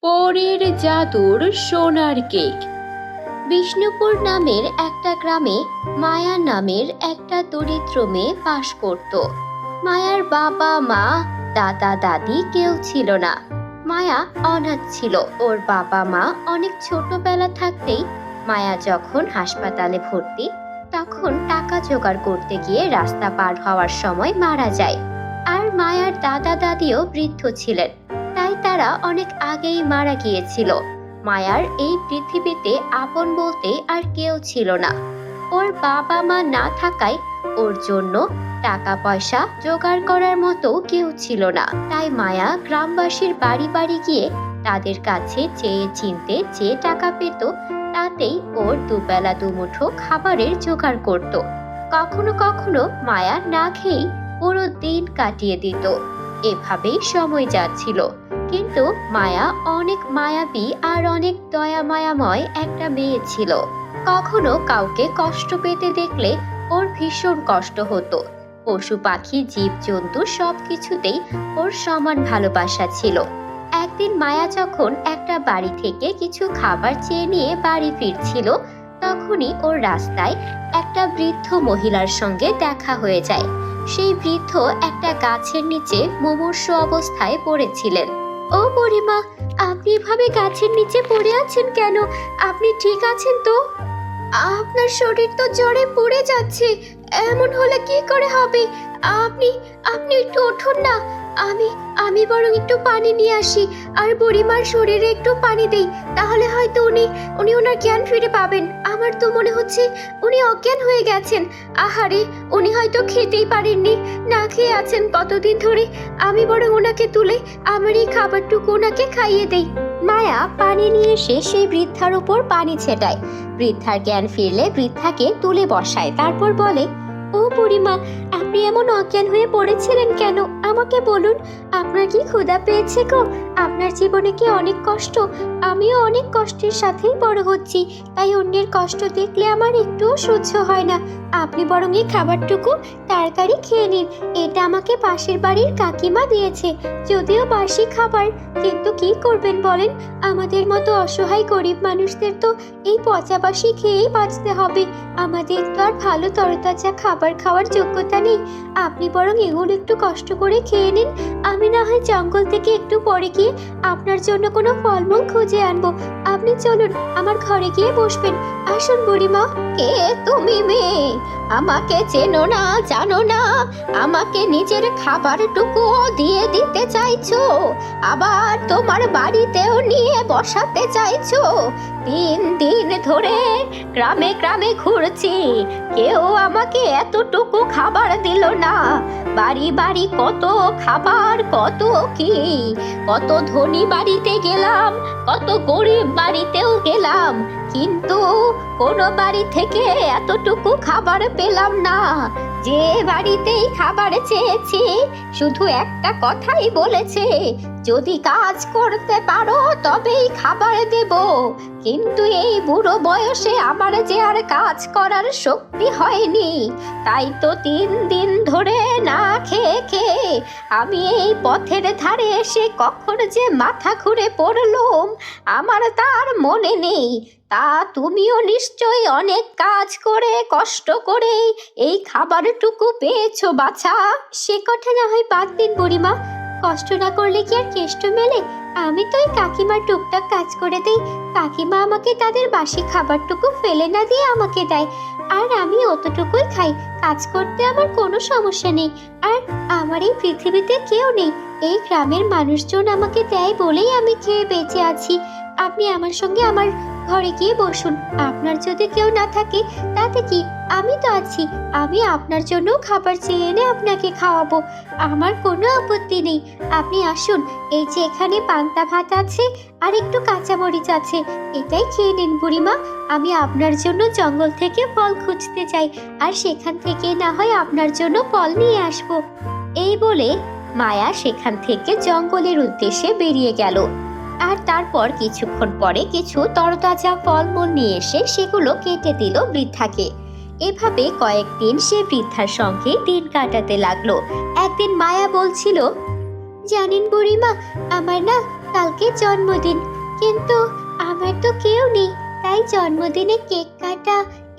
পরীর জাদুর সোনার কেক। বিষ্ণুপুর নামের একটা গ্রামে মায়া নামের একটা দরিদ্র মেয়ে বাস করত। মায়ার বাবা মা দাদা দাদি কেউ ছিল না। মায়া অনাথ ছিল। ওর বাবা মা অনেক ছোটবেলা থাকতেই মায়া যখন হাসপাতালে ভর্তি, তখন টাকা জোগাড় করতে গিয়ে রাস্তা পার হওয়ার সময় মারা যায়। আর মায়ার দাদা দাদিও বৃদ্ধ ছিলেন, তাই তারা অনেক আগেই মারা গিয়েছিল। মায়ার এই পৃথিবীতে আপন বলতে আর কেউ ছিল না। ওর বাবা মা না থাকায় ওর জন্য টাকা পয়সা জোগাড় করার মতো কেউ ছিল না। তাই মায়া গ্রামবাসীর বাড়ি বাড়ি গিয়ে তাদের কাছে চেয়ে চিনতে যে টাকা পেত, তাতেই ওর দুবেলা দুমুঠো খাবারের জোগাড় করত। কখনো কখনো মায়া না খেয়েই পুরো দিন কাটিয়ে দিত। এভাবেই সময় যাচ্ছিল। কিন্তু মায়া অনেক মায়াবী আর অনেক দয়া মায়াময় একটা মেয়ে ছিল। কখনো কাউকে কষ্ট পেতে দেখলে ওর ভীষণ কষ্ট হতো। পশু পাখি জীবজন্তু সবকিছুতেই ওর সমান ভালোবাসা ছিল। একদিন মায়া যখন একটা বাড়ি থেকে কিছু খাবার চেয়ে নিয়ে বাড়ি ফিরছিল, তখনই ওর রাস্তায় একটা বৃদ্ধ মহিলার সঙ্গে দেখা হয়ে যায়। সেই বৃদ্ধ একটা গাছের নিচে মুমূর্ষু অবস্থায় পড়েছিলেন। ও বুড়িমা, আপনি এভাবে গাছের নিচে পড়ে আছেন কেন? আপনি ঠিক আছেন তো? আপনার শরীর তো জ্বরে পুড়ে যাচ্ছে। এমন হলে কি করে হবে? আপনি আপনি একটু উঠুন না। আমি আমি বরং একটু পানি নিয়ে আসি আর বুড়িমার শরীরে একটু পানি দেই, তাহলে হয়তো উনি ওনার জ্ঞান ফিরে পাবেন। আমার তো মনে হচ্ছে উনি অজ্ঞান হয়ে গেছেন। আহারে, উনি হয়তো খেতেই পারেননি, না খেয়ে আছেন কতদিন ধরে। আমি বরং ওনাকে তুলে আমার এই খাবারটুকু ওনাকে খাইয়ে দেই। মায়া পানি নিয়ে এসে সেই বৃদ্ধার উপর পানি ছেটায়। বৃদ্ধার জ্ঞান ফিরলে বৃদ্ধাকে তুলে বসায়, তারপর বলে, ও বুড়িমা, আপনি এমন অজ্ঞান হয়ে পড়েছিলেন কেন? আমাকে বলুন, আপনার কি ক্ষুধা পেয়েছে গো? আপনার জীবনে কি অনেক কষ্ট? আমিও অনেক কষ্টের সাথেই বড় হচ্ছি, তাই অন্যের কষ্ট দেখলে আমার একটুও সহ্য হয় না। আপনি বরং এই খাবারটুকু তাড়াতাড়ি খেয়ে নিন। এটা আমাকে পাশের বাড়ির কাকিমা দিয়েছে, যদিও বাসি খাবার, কিন্তু কি করবেন বলেন? আমাদের মতো অসহায় গরিব মানুষদের তো এই পচা বাসি খেয়েই বাঁচতে হবে। আমাদের তো আর ভালো তরতাজা খাবার খাওয়ার যোগ্যতা নেই। আপনি বরং এগুলো একটু কষ্ট করে খেয়ে নিন। আমি না হয় জঙ্গল থেকে একটু পরে গিয়ে আপনার জন্য কোনো ফলমূল খুঁজে আনবো। আপনি চলুন, আমার ঘরে গিয়ে বসবেন। আসুন বুড়িমা। কে তুমি মেয়ে? আমাকে চেনো না, জানো না? আমাকে নিজের খাবারটুকুও দিয়ে দিতে চাইছো, আবার তোমার বাড়িতেও নিয়ে বসাতে চাইছো? 3 দিন ধরে গ্রামে গ্রামে ঘুরছি, কেউ আমাকে এতটুকু খাবার দিল না। বাড়ি বাড়ি কত খাবার, কত কি, কত ধনী বাড়িতে গেলাম, কত গরিব বাড়িতেও গেলাম, কিন্তু কোনো বাড়ি থেকে এতটুকু খাবার পেলাম না। যে বাড়িতেই খাবার চেয়েছি, শুধু একটা কথাই বলেছে, যদি কাজ করতে পারো তবেই খাবার দেব। কিন্তু এই বুড়ো বয়সে আমার যে আর কাজ করার শক্তি হয়নি, তাই তো 3 দিন ধরে না খেয়ে খেয়ে আমি এই পথের ধারে এসে কখন যে মাথা ঘুরে পড়লুম আমার তার মনে নেই। তা তুমিও নিশ্চয়ই অনেক কাজ করে কষ্ট করে এই খাবারটুকু পেয়েছো বাছা। সে কথা না হয় বাদ দিন বুড়িমা, কষ্ট না করলে কি আর কেষ্ট মেলে? আমি তো এই কাকিমার টুকটাক কাজ করে দেই। কাকিমা আমাকে তাদের বাসি খাবারটুকু ফেলে না দিয়ে আমাকে দেয়, আর আমি অতটুকুই খাই। কাজ করতে আমার কোনো সমস্যা নেই। আর আমার এই পৃথিবীতে কেউ নেই, এই গ্রামের মানুষজন আমাকে দেয় বলেই আমি খেয়ে বেঁচে আছি। আপনি আমার সঙ্গে আমার ঘরে গিয়ে বসুন। আপনার যদি কেউ না থাকে তাতে কি, আমি তো আছি। আমি আপনার জন্য খাবার চেয়ে এনে আপনাকে খাওয়াবো, আমার কোনো আপত্তি নেই। আপনি আসুন, এই যে এখানে পান্তা ভাত আছে আর একটু কাঁচামরিচ আছে, এটাই খেয়ে নিন বুড়িমা। আমি আপনার জন্য জঙ্গল থেকে ফল খুঁজতে যাই, আর সেখান থেকে না হয় আপনার জন্য ফল নিয়ে আসবো। এই বলে মায়া সেখান থেকে জঙ্গলের উদ্দেশ্যে বেরিয়ে গেল। আর তারপর কিছুক্ষণ পরে কিছু তরতাজা ফলমূল নিয়ে এসে সেগুলো কেটে দিল বৃদ্ধাকে। এভাবে কয়েকদিন সে বৃদ্ধার সঙ্গে দিন কাটাতে লাগলো। একদিন মায়া বলছিল, জানেন বুড়িমা, আমার না কালকে জন্মদিন। কিন্তু আমার তো কেউ নেই, তাই জন্মদিনে কেক কাটা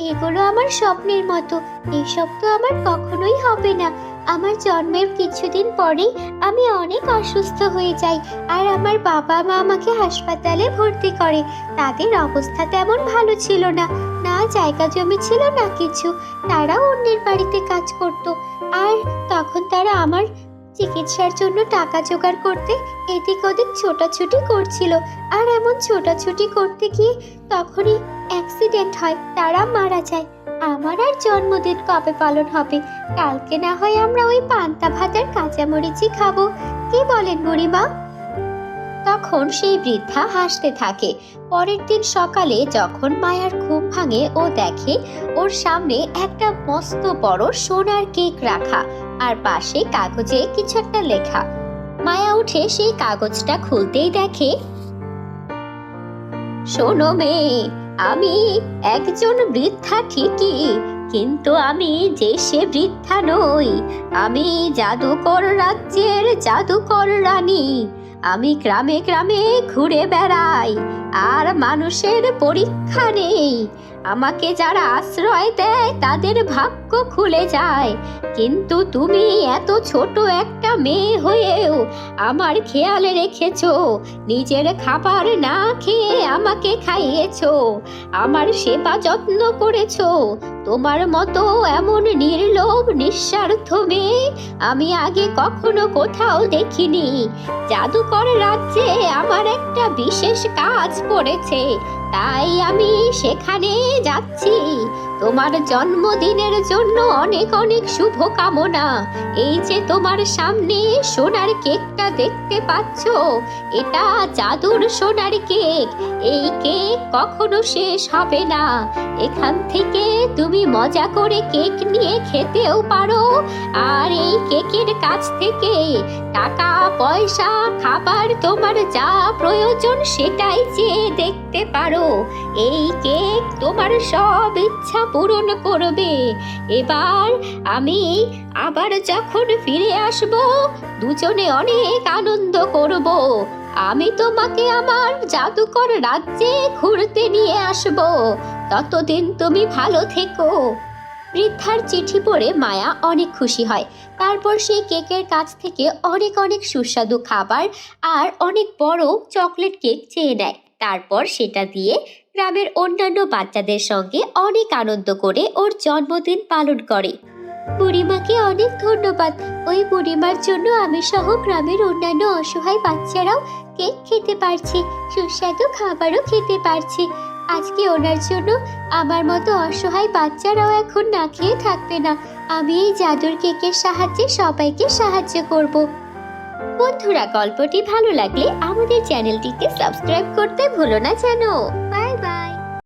এগুলো আমার স্বপ্নের মতো। এসব তো আমার কখনোই হবে না। আমার জন্মের কিছুদিন পরেই আমি অনেক অসুস্থ হয়ে যাই, আর আমার বাবা মা আমাকে হাসপাতালে ভর্তি করে। তাদের অবস্থা তেমন ভালো ছিল না, না জায়গা জমি ছিল না কিছু। তারা অন্যের বাড়িতে কাজ করত, আর তখন তারা আমার চিকিৎসার জন্য টাকা জোগাড় করতে এদিক ওদিক ছোটাছুটি করছিল। আর এমন ছোটাছুটি করতে গিয়ে তখনই অ্যাক্সিডেন্ট হয়, তারা মারা যায়। আমার আর জন্মদিন কবে পালন হবে? কালকে না হয় আমরা ওই পান্তা ভাত আর কাঁচামরিচি খাবো, কি বলেন বুড়িমা? তখন সেই বৃদ্ধা হাসতে থাকে। পরের দিন সকালে যখন মায়ার ঘুম ভাঙে, ও দেখে ওর সামনে একটা মস্ত বড় সোনার কেক রাখা, আর পাশে কাগজে কিছু একটা লেখা। মায়া উঠে সেই কাগজটা খুলতেই দেখে, শোনো মেয়ে, আমি একজন বৃদ্ধা ঠিকই, কিন্তু আমি যে সে বৃদ্ধা নই। আমি জাদুকর রাজ্যের জাদুকর রানী। আমি গ্রামে গ্রামে ঘুরে বেড়াই, আর মানুষের পরীক্ষা নেই। আমাকে যারা আশ্রয় দেয় তাদের ভাগ্য খুলে যায়। কিন্তু তুমি এত ছোট একটা মেয়ে হয়েও আমার খেয়াল রেখেছো, নিজের খাবার না খেয়ে আমাকে খাইয়েছো, আমার সেবা যত্ন করেছো। তোমার মতো এমন নির্লোভ নিঃস্বার্থ মেয়ে আমি আগে কখনো কোথাও দেখিনি। জাদুকর রাজ্যে আমার একটা বিশেষ কাজ পড়েছে, তাই আমি সেখানে যাচ্ছি। তোমার জন্মদিনের জন্য অনেক অনেক শুভ কামনা। এই যে তোমার সামনে সোনার কেকটা দেখতে পাচ্ছো, এটা জাদুর সোনার কেক। এই কেক কখনো শেষ হবে না। এখান থেকে তুমি মজা করে কেক নিয়ে খেতেও পারো, আর এই কেকের কাছ থেকে টাকা পয়সা খাবার তোমার যা প্রয়োজন সেটাই চেয়ে দেখতে পারো। এই কেক তোমার সব ইচ্ছা পূরণ করবে। এবার আমি আবার যখন ফিরে আসব, দুজনে অনেক আনন্দ করব। আমি তোমাকে আমার জাদুকর রাজ্যে ঘুরতে নিয়ে আসব। ততদিন তুমি ভালো থেকো। বৃদ্ধার চিঠি পড়ে মায়া অনেক খুশি হয়। তারপর সেই কেকের কাছ থেকে অনেক অনেক সুস্বাদু খাবার আর অনেক বড় চকলেট কেক চেয়ে নেয়। তারপর সেটা দিয়ে গ্রামের অন্যান্য বাচ্চাদের সঙ্গে অনেক আনন্দ করে ওর জন্মদিন পালন করে। বুড়িমাকে অনেক ধন্যবাদ। ওই বুড়িমার জন্য আমি সহ গ্রামের অন্যান্য অসহায় বাচ্চারাও কেক খেতে পারছি, সুস্বাদু খাবারও খেতে পারছি। আজকে ওনার জন্য আমার মতো অসহায় বাচ্চারাও এখন না খেয়ে থাকবে না। আমি এই জাদুর কেকের সাহায্যে সবাইকে সাহায্য করব। বন্ধুরা, গল্পটি ভালো লাগলে আমাদের চ্যানেলটিকে সাবস্ক্রাইব করতে ভুলো না যেন। বাই।